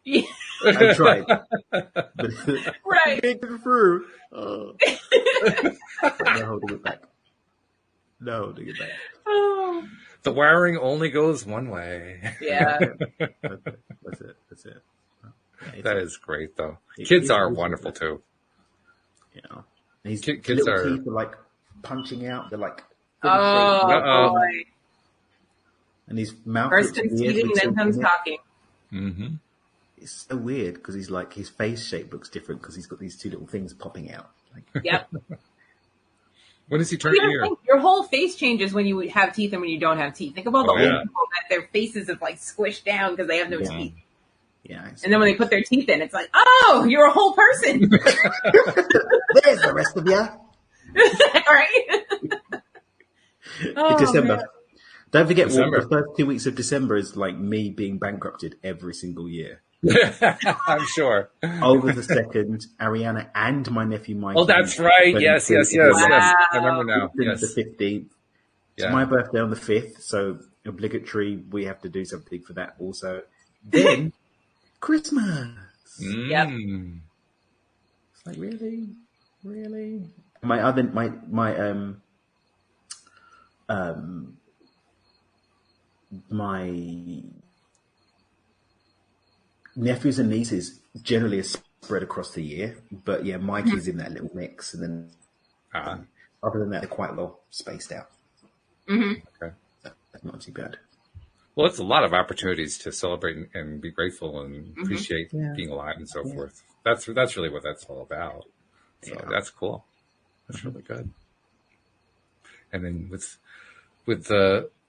Yeah. I tried, but Right. make it through. Oh. But no holding it back. No holding it back. Oh. The wiring only goes one way. Yeah. That's it. Yeah, That is great, though. It- Kids it's are awesome. wonderful, too. You know, and his Kids little are- teeth are like punching out. They're like, Oh, Uh-oh. boy. and his mouth First looks weird conceiving, with then teeth comes in it. talking. Mm-hmm. It's so weird because he's like, his face shape looks different because he's got these two little things popping out. Like, Yep. When does he turn You gotta here? think, your whole face changes when you have teeth and when you don't have teeth. Think about the Oh, old yeah. people that their faces have like squished down because they have no Yeah. teeth. yeah. it's- And then when they put their teeth in, it's like, oh, you're a whole person. There's the rest of you. Right? Oh, December. man. Don't forget, December. the first 2 weeks of December is like me being bankrupted every single year. I'm sure. Over the 2nd, Ariana and my nephew Mike. Oh, that's right. Yes. Wow. I remember now. The Yes. 15th. It's Yeah. my birthday on the 5th, so obligatory. We have to do something for that also. Then Christmas. Mm. It's like really. My nephews and nieces generally are spread across the year, but yeah, Mikey's in that little mix, and then Ah, other than that, they're quite well spaced out. Mhm. okay. That's not too bad. Well, it's a lot of opportunities to celebrate and be grateful and appreciate Yeah. being alive and so Yeah. forth. That's really what that's all about. So Yeah. that's cool. That's really good. And then with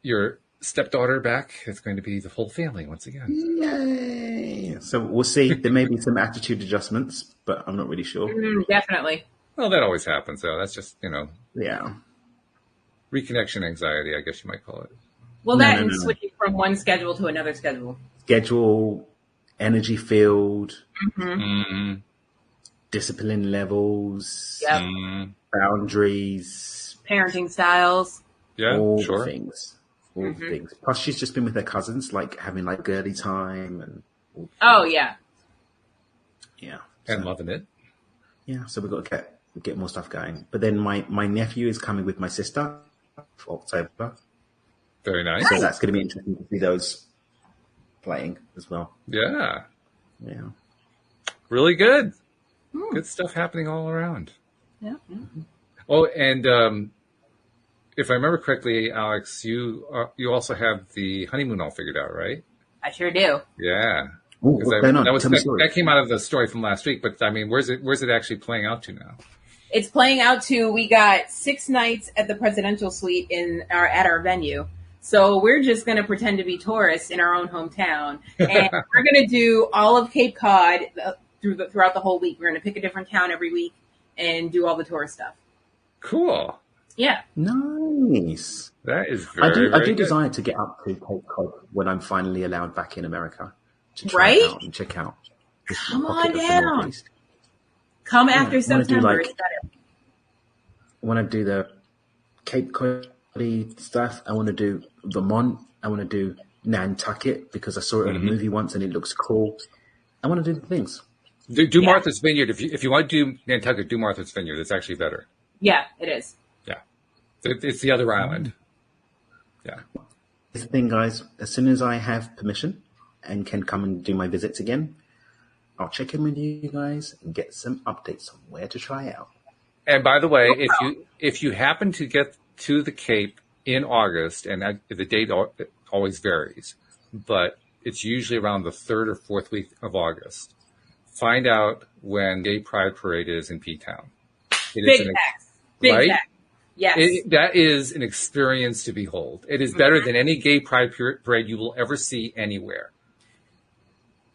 your stepdaughter back, it's going to be the whole family once again. Yay! So we'll see. There may be some attitude adjustments, but I'm not really sure. Definitely. Well, that always happens, though. That's just, Yeah. reconnection anxiety, I guess you might call it. Well, No, that no, and no. switching from one schedule to another schedule. Schedule, energy field, Mm-hmm. discipline levels, Yep. boundaries, Parenting styles. Yeah, all sure. the things. All the things. Plus, she's just been with her cousins, like having like girly time and Oh, yeah. yeah. And So, loving it. yeah, so we've got to get more stuff going. But then my nephew is coming with my sister for October. Very nice. So that's going to be interesting to see those playing as well. Yeah. Yeah. Really good. Good stuff happening all around. Yeah. Oh, and if I remember correctly, Alex, you also have the honeymoon all figured out, right? I sure do. Ooh, Yeah. 'Cause what's going on? Tell me the story. that came out of the story from last week, but I mean, where's it actually playing out to now? It's playing out to, we got 6 nights at the presidential suite at our venue. So we're just going to pretend to be tourists in our own hometown. And we're going to do all of Cape Cod throughout the whole week. We're going to pick a different town every week and do all the tourist stuff. Cool. Yeah. Nice. That is very, I do very good. desire to get up to Cape Cod when I'm finally allowed back in America to try Right? it out and check out. this Come pocket on of the down. Northeast. Come Yeah, I after wanna do, September. like- It's better. I want to do the Cape Cod stuff. I want to do Vermont. I want to do Nantucket because I saw it in a movie once and it looks cool. I want to do the things. Do Yeah. Martha's Vineyard. If you want to do Nantucket, do Martha's Vineyard. It's actually better. Yeah, it is. Yeah. It's the other island. Yeah. This thing, guys, as soon as I have permission and can come and do my visits again, I'll check in with you guys and get some updates on where to try out. And by the way, if you happen to get to the Cape in August, and the date always varies, but it's usually around the 3rd or 4th week of August, find out when Gay Pride Parade is in P-Town. It is Big an- facts. Big right? facts. Yes. that is an experience to behold. It is better than any Gay Pride parade you will ever see anywhere.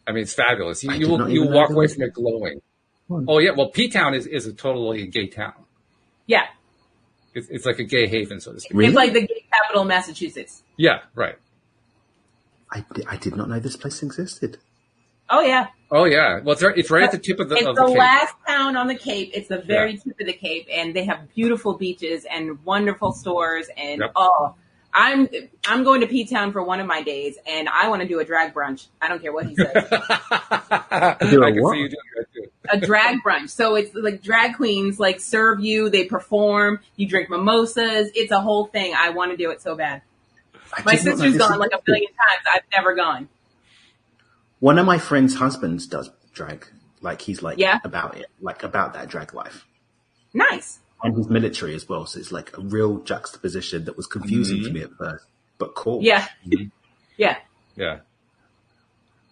I mean, it's fabulous. I You did will not you even will know walk there away was from it glowing. one. Oh yeah, well, P-Town is a totally gay town. Yeah. It's like a gay haven, so to speak. Really? It's like the gay capital of Massachusetts. Yeah, right. I did not know this place existed. Oh yeah. Oh yeah. Well, it's right at the tip of the It's of the the Cape. last town on the Cape. It's the very tip of the Cape, and they have beautiful beaches and wonderful stores. And Yep. I'm going to P Town for one of my days, and I want to do a drag brunch. I don't care what he says. I Do a can what? see you doing that too. A drag brunch. So it's like drag queens like serve you, they perform, you drink mimosas. It's a whole thing. I want to do it so bad. My did not know sister's this gone like a existed. million times. I've never gone. One of my friend's husbands does drag. Like he's like Yeah? about it, like about that drag life. Nice. And he's military as well, so it's like a real juxtaposition that was confusing to me at first, but cool. Yeah. Mhm. Yeah. Yeah.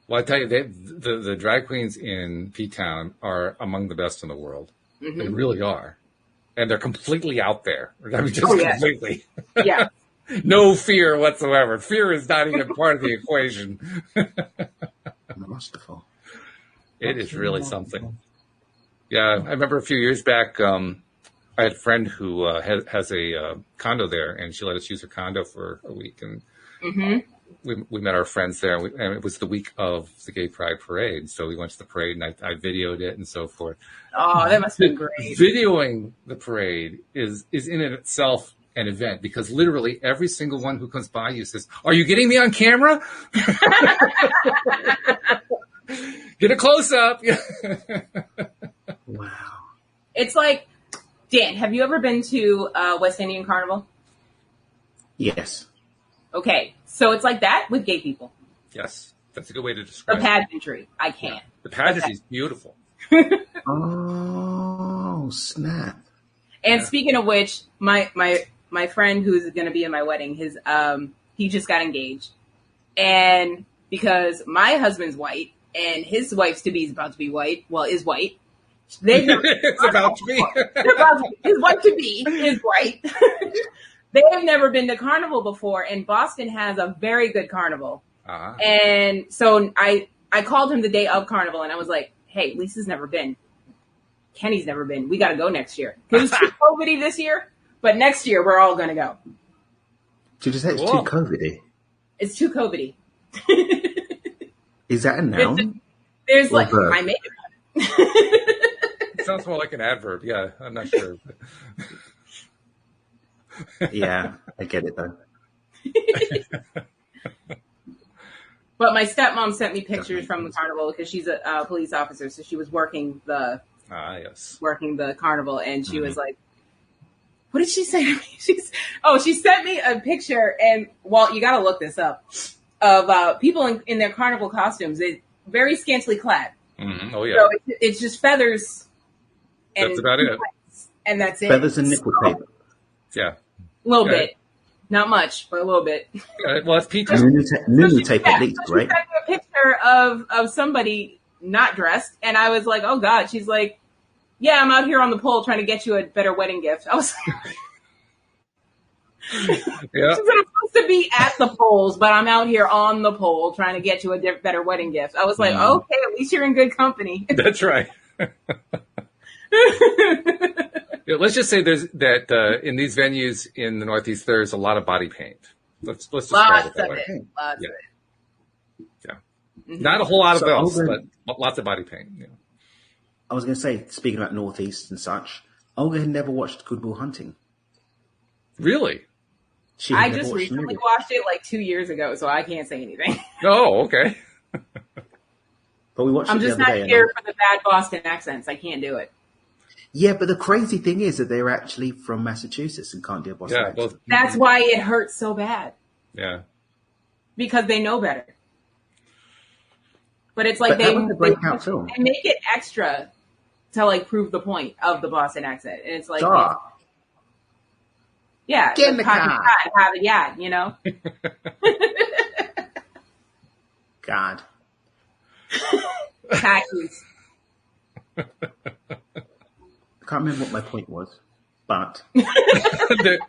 Well, I tell you, the drag queens in P-Town are among the best in the world. Mm-hmm. They really are. And they're completely out there. I mean, just Oh, yeah. completely. Yeah. No fear whatsoever. Fear is not even part of the equation. Masterful. It is really something. Yeah, I remember a few years back, I had a friend who has a condo there, and she let us use her condo for a week. And Mm-hmm. we met our friends there, and it was the week of the Gay Pride Parade. So we went to the parade, and I videoed it and so forth. Oh, that must have been great. Videoing the parade is in itself an event, because literally every single one who comes by you says, "Are you getting me on camera? Get a close up." Wow. It's like, Dan, have you ever been to West Indian Carnival? Yes. Okay, so it's like that with gay people. Yes, that's a good way to The describe it. pageantry. I can't. The pageantry is beautiful. Oh, snap. And Yeah. speaking of which, my friend who's going to be in my wedding, he just got engaged, and because my husband's white and his wife's to be is about to be white, well, is white. They've never It's about to be. his wife to be is white. They have never been to carnival before, and Boston has a very good carnival. Uh-huh. And so I called him the day of carnival, and I was like, "Hey, Lisa's never been. Kenny's never been. We got to go next year. Because it's too COVID-y this year, but next year we're all going to go. Did you say it's Cool. too COVID-y? It's too COVID-y. Is that a noun? There's Or like, verb? I made it. It sounds more like an adverb. Yeah, I'm not sure. Yeah, I get it though. But my stepmom sent me pictures from the carnival because she's a police officer, so she was working the Yes. carnival, and she was like, "What did she say to me?" She sent me a picture, and Walt, you got to look this up, of people in their carnival costumes. They very scantily clad, Mm-hmm. Oh yeah. so it's just feathers. And That's about it. And that's it. Feathers and nipple tape. Yeah. A little Yeah. bit, not much, but a little bit. Well, it's P-Town. Nunu tape at least, so right? she sent me a picture of somebody not dressed, and I was like, "Oh God!" She's like, "Yeah, I'm out here on the pole trying to get you a better wedding gift." I was like, Yeah. "I'm supposed to be at the poles, but I'm out here on the pole trying to get you a better wedding gift." I was like, Mhm. "Okay, at least you're in good company." That's right. Yeah, let's just say there's that in these venues in the Northeast, there's a lot of body paint. Let's describe Lots it that of way. it. Lots Yeah. of it. Yeah. Mhm. Not a whole lot of So bells, Olga- but lots of body paint. Yeah. I was going to say, speaking about Northeast and such, Olga had never watched Good Will Hunting. Really? She had I never just watched the recently movie. watched it like 2 years ago, so I can't say anything. Oh, okay. But we watched I'm it the just other not day. here for the bad Boston accents. I can't do it. Yeah, but the crazy thing is that they're actually from Massachusetts and can't do a Boston Yeah. accent. Well, That's why it hurts so bad, yeah. because they know better. But it's like But that was a breakout film. they make it extra to like prove the point of the Boston accent, and it's like, Duh. yeah, Get in the have car. have it, yeah, you know. God. Khakis. I can't remember what my point was, but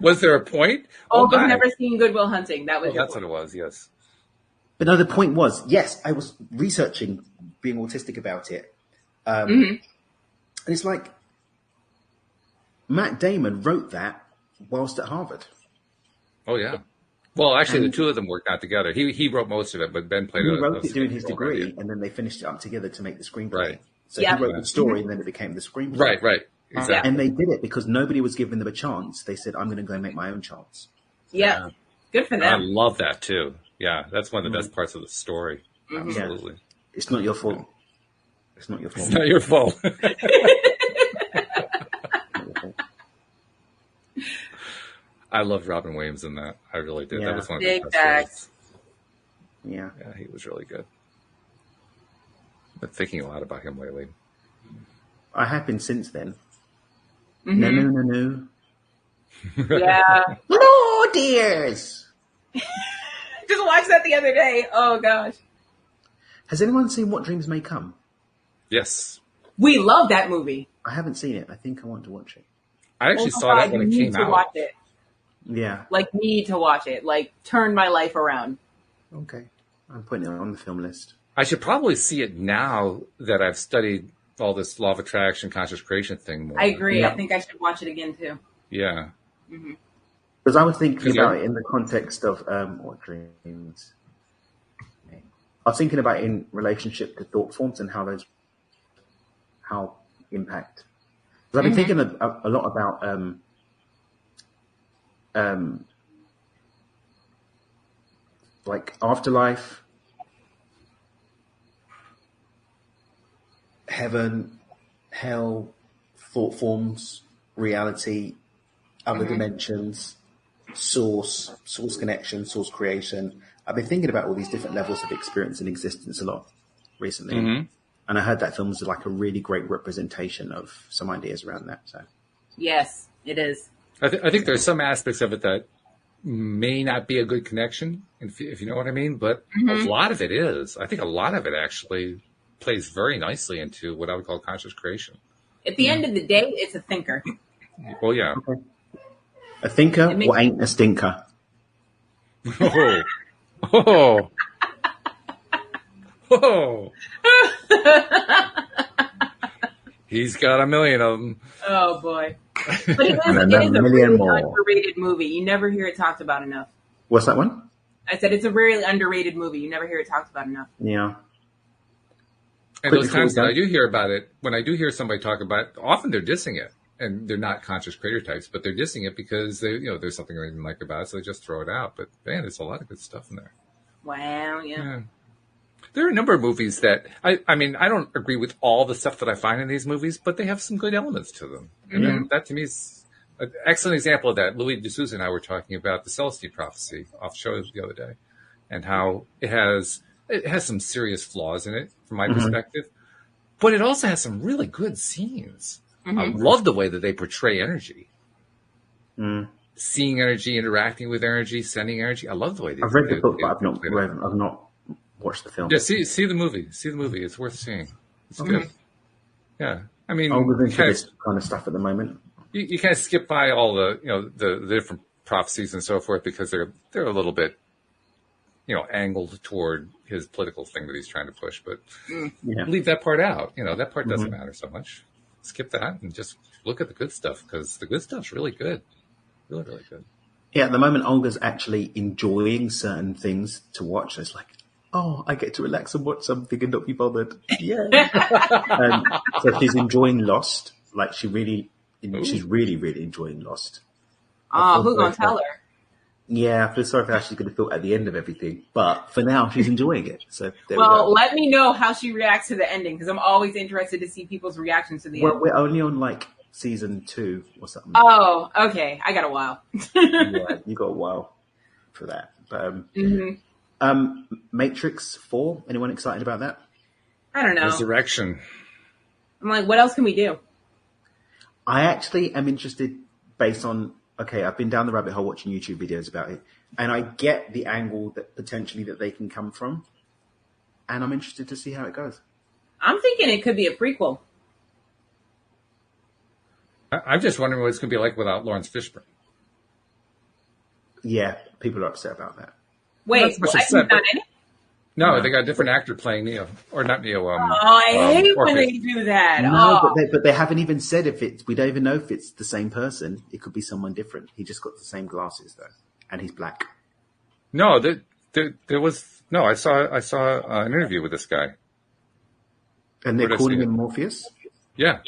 Was there a point? Oh, my. I've never seen Good Will Hunting. That was Oh, your that's what point. it was. Yes. no, the point was, yes, I was researching being autistic about it. Mm-hmm. And it's like Matt Damon wrote that whilst at Harvard. Oh yeah. Well, actually, And the two of them worked out together. He wrote most of it, but Ben played he a wrote it during his significant role in degree, it. and then they finished it up together to make the screenplay. Right. So Yeah. he wrote the story, and then it became the screenplay. Right, right. Exactly. And they did it because nobody was giving them a chance. They said, "I'm going to go and make my own chance." Yeah. Good for I them. love that too. Yeah, that's one of the best parts of the story. Absolutely. It's not your fault. It's not your fault. It's not your fault. I loved Robin Williams in that. I really did. Yeah. That was one of Big the best roles. facts. Yeah. Yeah, he was really good. I've been thinking a lot about him lately. I have been since then. Mhm. No. Yeah. No, dears. Just watched that the other day. Oh gosh. Has anyone seen What Dreams May Come? Yes. We love that movie. I haven't seen it. I think I want to watch it. I actually Oh my saw that God, when you it need came to out. watch it. Yeah. Like, need to watch it. Like, turn my life around. Okay. I'm putting it on the film list. I should probably see it now that I've studied all this law of attraction, conscious creation thing more. I agree. Yeah. I think I should watch it again too. Yeah. Because I was thinking Yeah. about it in the context of what dreams. I was thinking about it in relationship to thought forms and how impact. Because I've been thinking a lot about like afterlife, heaven, hell, thought forms, reality, other dimensions, source connection, source creation. I've been thinking about all these different levels of experience and existence a lot recently. And I heard that film was like a really great representation of some ideas around that. So Yes, it is. I think there's some aspects of it that may not be a good connection, if you know what I mean, but a lot of it is. I think a lot of it actually plays very nicely into what I would call conscious creation. At the end of the day, it's a thinker. Well, yeah. a thinker It makes- or ain't a stinker. Oh. Oh. Oh. He's got a million of them. Oh boy. But it is And a another million really more. underrated movie. You never hear it talked about enough. What's that one? I said it's a really underrated movie. You never hear it talked about enough. Yeah. And Quick those before times we that go. I do hear about it, when I do hear somebody talk about it, often they're dissing it. And they're not conscious creator types, but they're dissing it because there's something they didn't like about it, so they just throw it out. But man, there's a lot of good stuff in there. Wow, yeah. Yeah. There are a number of movies that I mean, I don't agree with all the stuff that I find in these movies, but they have some good elements to them. And then that to me is an excellent example of that. Louis D'Souza and I were talking about the Celestine prophecy off show the other day, and how it has some serious flaws in it from my perspective, but it also has some really good scenes. I love the way that they portray energy. Seeing energy, interacting with energy, sending energy. I love the way they I've read the book, they but I've not portray that. I've not watched the film. Yeah, see the movie. See the movie. It's worth seeing. It's good. Yeah, I mean, I'm you into kind, this kind of stuff at the moment. you kind of skip by all the the different prophecies and so forth because they're a little bit angled toward his political thing that he's trying to push, but Yeah. leave that part out. That part doesn't matter so much. Skip that and just look at the good stuff because the good stuff's really good, really really good. Yeah, at the moment, Olga's actually enjoying certain things to watch. It's like, oh, I get to relax and watch something and not be bothered. Yeah. So she's enjoying Lost. Like she's really, really enjoying Lost. Oh, who's gonna tell her? Yeah, I feel sorry for how she's going to feel at the end of everything. But for now, she's enjoying it. So there we Well, go. let me know how she reacts to the ending because I'm always interested to see people's reactions to the Well, end. we're only on like season 2 or something. Oh, okay. I got a while. Yeah, you got a while for that. But Matrix 4, anyone excited about that? I don't know. Resurrection. I'm like, what else can we do? I actually am interested based on, okay, I've been down the rabbit hole watching YouTube videos about it, and I get the angle that potentially that they can come from, and I'm interested to see how it goes. I'm thinking it could be a prequel. I'm just wondering what it's going to be like without Lawrence Fishburne. Yeah, people are upset about that. Wait, That's what she what? said, He's not but- in it? No, they got a different actor playing Neo, or not Neo. I hate when Orpheus. they do that. No, Oh. but they haven't even said if it's. We don't even know if it's the same person. It could be someone different. He just got the same glasses though, and he's black. No, there was no. I saw an interview with this guy. And they're Where'd I calling see him it? Morpheus. Yeah.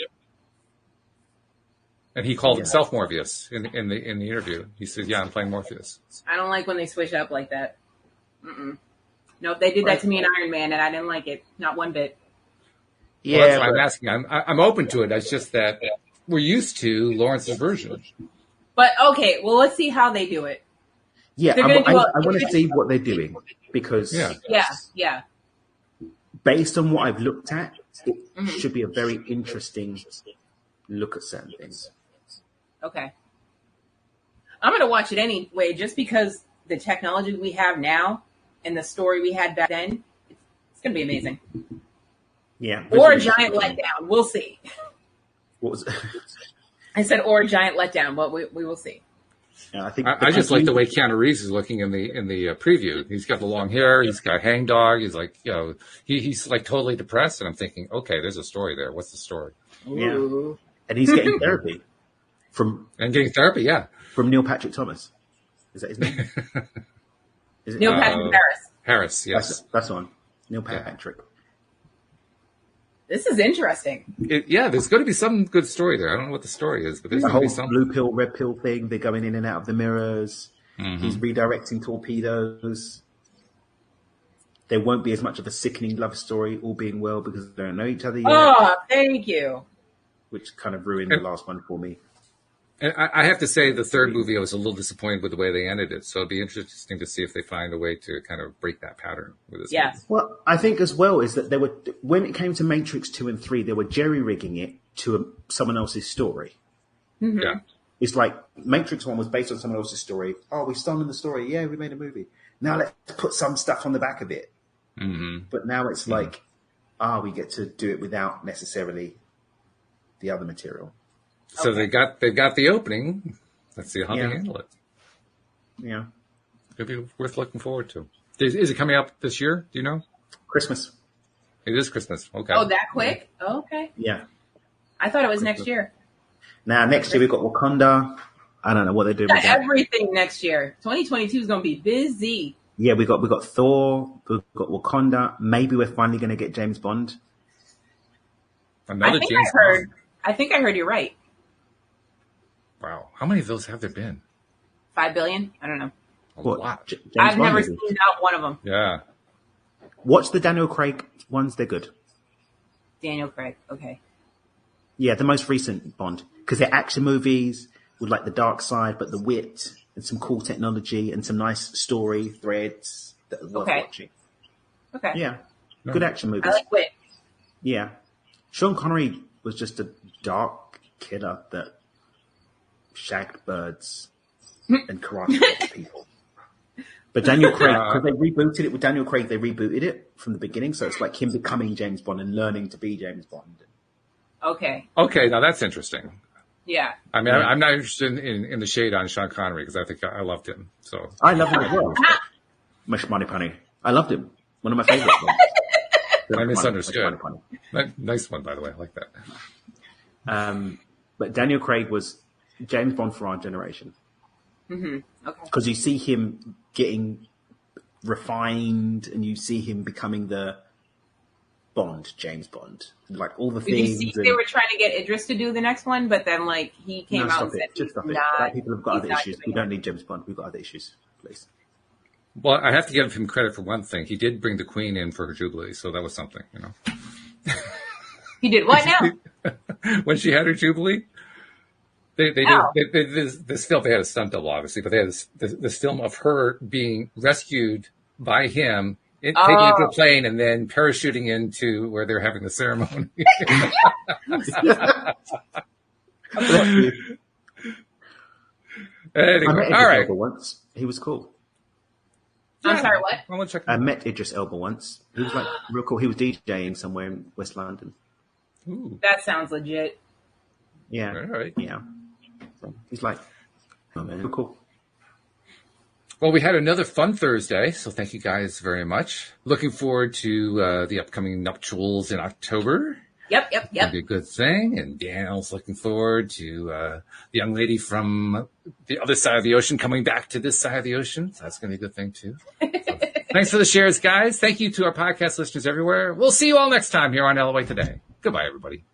And he called himself Morpheus in the interview. He said, "Yeah, I'm playing Morpheus." I don't like when they switch up like that. Nope, they did that to me in Iron Man, and I didn't like it. Not one bit. Yeah, Well, that's why I'm asking. I'm open to it. It's just that we're used to Lawrence's version. But okay, well, let's see how they do it. yeah. They're I gonna do want to see what they're doing because Yeah. based on what I've looked at, it should be a very interesting look at certain things. Okay. I'm gonna watch it anyway, just because the technology we have now and the story we had back then, it's gonna be amazing. Yeah, Or a giant letdown. We'll see. What was? I said or a giant letdown, but we will see. I think I just like the way Keanu Reeves is looking in the preview. He's got the long hair. He's got hangdog. He's like, he's like totally depressed. And I'm thinking, okay, there's a story there. What's the story? Ooh. and he's getting therapy from Getting therapy, yeah. from Neil Patrick Thomas. Is that his name? Is it Neil Patrick Harris. Harris, yes. That's on Neil Patrick. This is interesting. There's going to be some good story there. I don't know what the story is, but there's The going to whole be some. blue pill, red pill thing. They're going in and out of the mirrors. He's redirecting torpedoes. There won't be as much of a sickening love story, all being well, because they don't know each other yet, Oh, thank you. which kind of ruined the last one for me. And I have to say, the third movie, I was a little disappointed with the way they ended it. So it'd be interesting to see if they find a way to kind of break that pattern with this. Yes. Well, I think as well is that when it came to Matrix 2 and 3, they were jerry-rigging it to someone else's story. Movie. Yeah. It's like Matrix 1 was based on someone else's story. Oh, we've stolen the story. Yeah, we made a movie. Now let's put some stuff on the back of it. But now it's like, we get to do it without necessarily the other material. So they've got the opening. Let's see how they handle it. Yeah. It'd be worth looking forward to. Is it coming up this year? Do you know? Christmas. It is Christmas. Okay. Oh, that quick? Oh, okay. Yeah. I thought it was next year. Now, next year we've got Wakanda. I don't know what they're doing with that. Everything next year. 2022 is going to be busy. Yeah, we got Thor. We've got Wakanda. Maybe we're finally going to get James Bond. Another James Bond. I think I heard you're right. Wow. How many of those have there been? 5 billion? I don't know. A lot. James I've Bond never movie. seen not one of them. Yeah. Watch the Daniel Craig ones. They're good. Daniel Craig. Okay. Yeah, the most recent Bond. Because they're action movies with like the dark side, but the wit and some cool technology and some nice story threads that are worth watching. Okay. Yeah. Good action movies. I like wit. Yeah. Sean Connery was just a dark killer that shagged birds and karate people. But Daniel Craig, because they rebooted it with Daniel Craig, they rebooted it from the beginning. So it's like him becoming James Bond and learning to be James Bond. Okay. Okay, now that's interesting. Yeah. I mean, I'm not interested in the shade on Sean Connery because I think I loved him. So I love him as well. Mush Money Penny. I loved him. One of my favorites. I misunderstood. Mush Money Penny. Nice one, by the way. I like that. But Daniel Craig was James Bond for our generation. Okay. Because you see him getting refined and you see him becoming the Bond, James Bond. Like all the Did you things. see they were trying to get Idris to do the next one, but then like he came out and said Just stop it. not, People have got other he's not issues. doing We it. don't need James Bond. We've got other issues, please. Well, I have to give him credit for one thing. He did bring the Queen in for her Jubilee, so that was something, you know. He did what now? When she had her Jubilee, they had a stunt double, obviously, but they had this film of her being rescued by him, taking into a plane, and then parachuting into where they're having the ceremony. Anyway, I met all right. Elba once. He was cool. I'm sorry, what? I want to check. I met Idris Elba once. He was like real cool. He was DJing somewhere in West London. Ooh, That sounds legit. Yeah. all right. Yeah. He's like, oh man, real cool. Well, we had another fun Thursday, so thank you guys very much. Looking forward to the upcoming nuptials in October. Yep. It'll be a good thing. And Daniel's looking forward to the young lady from the other side of the ocean coming back to this side of the ocean. So that's going to be a good thing, too. So, thanks for the shares, guys. Thank you to our podcast listeners everywhere. We'll see you all next time here on LOA Today. Goodbye, everybody.